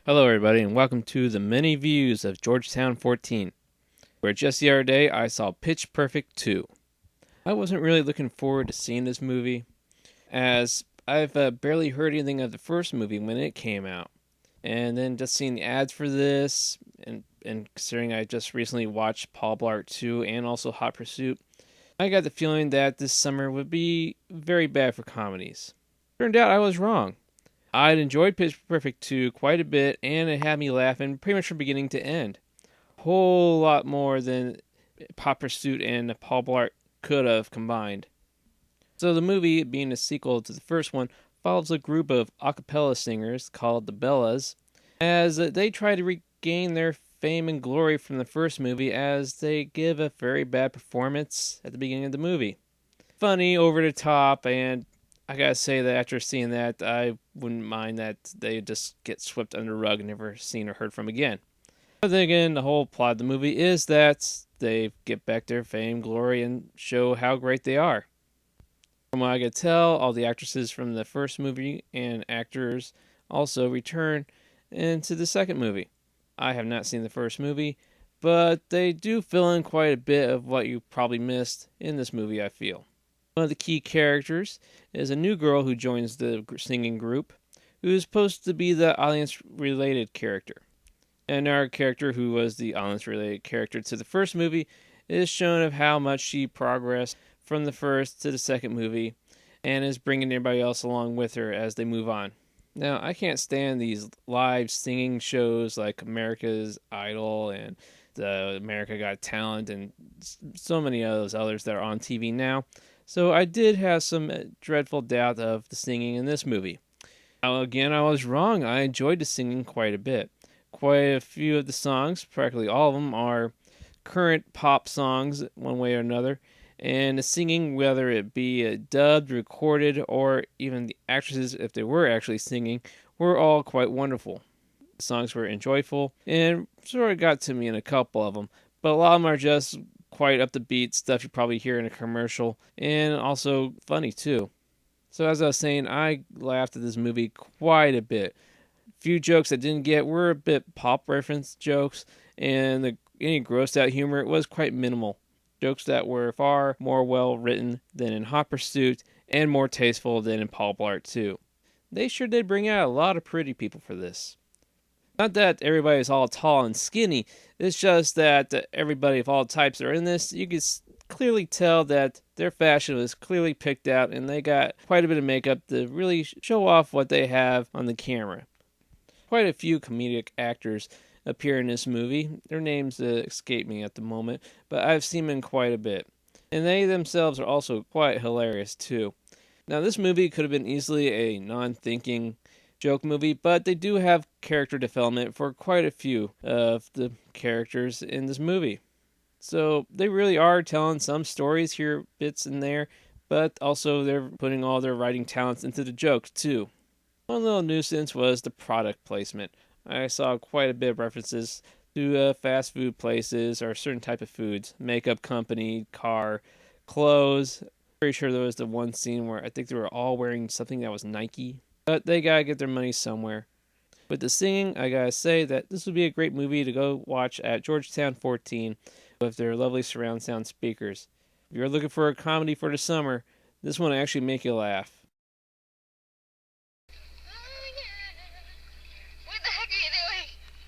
Hello, everybody, and welcome to the many views of Georgetown 14, where just the other day I saw Pitch Perfect 2. I wasn't really looking forward to seeing this movie, as I've barely heard anything of the first movie when it came out. And then just seeing the ads for this, and considering I just recently watched Paul Blart 2 and also Hot Pursuit, I got the feeling that this summer would be very bad for comedies. Turned out I was wrong. I'd enjoyed Pitch Perfect 2 quite a bit, and it had me laughing pretty much from beginning to end. Whole lot more than Hot Pursuit and Paul Blart could have combined. So the movie, being a sequel to the first one, follows a group of a cappella singers called the Bellas as they try to regain their fame and glory from the first movie as they give a very bad performance at the beginning of the movie. Funny, over the top, and I gotta say that after seeing that, I wouldn't mind that they just get swept under the rug and never seen or heard from again. But then again, the whole plot of the movie is that they get back their fame, glory, and show how great they are. From what I could tell, all the actresses from the first movie and actors also return into the second movie. I have not seen the first movie, but they do fill in quite a bit of what you probably missed in this movie, I feel. One of the key characters is a new girl who joins the singing group, who is supposed to be the audience-related character. Another character who was the audience-related character to the first movie is shown of how much she progressed from the first to the second movie, and is bringing everybody else along with her as they move on. Now, I can't stand these live singing shows like America's Idol and the America Got Talent and so many of those others that are on TV now. So I did have some dreadful doubt of the singing in this movie. Now, again, I was wrong. I enjoyed the singing quite a bit. Quite a few of the songs, practically all of them, are current pop songs, one way or another. And the singing, whether it be dubbed, recorded, or even the actresses, if they were actually singing, were all quite wonderful. The songs were enjoyable and sort of got to me in a couple of them, but a lot of them are just quite up the beat stuff you probably hear in a commercial, and also funny too. So as I was saying, I laughed at this movie quite a bit. Few jokes I didn't get were a bit pop reference jokes, and any grossed out humor was quite minimal. Jokes that were far more well written than in Hot Pursuit and more tasteful than in Paul Blart 2. They sure did bring out a lot of pretty people for this. Not that everybody's all tall and skinny, it's just that everybody of all types are in this. You can clearly tell that their fashion was clearly picked out, and they got quite a bit of makeup to really show off what they have on the camera. Quite a few comedic actors appear in this movie. Their names escape me at the moment, but I've seen them in quite a bit. And they themselves are also quite hilarious too. Now, this movie could have been easily a non-thinking joke movie, but they do have character development for quite a few of the characters in this movie. So they really are telling some stories here, bits in there, but also they're putting all their writing talents into the jokes too. One little nuisance was the product placement. I saw quite a bit of references to fast food places or certain type of foods, makeup company, car, clothes. Pretty sure there was the one scene where I think they were all wearing something that was Nike. But they gotta get their money somewhere. With the singing, I gotta say that this would be a great movie to go watch at Georgetown 14 with their lovely surround sound speakers. If you're looking for a comedy for the summer, this one will actually make you laugh.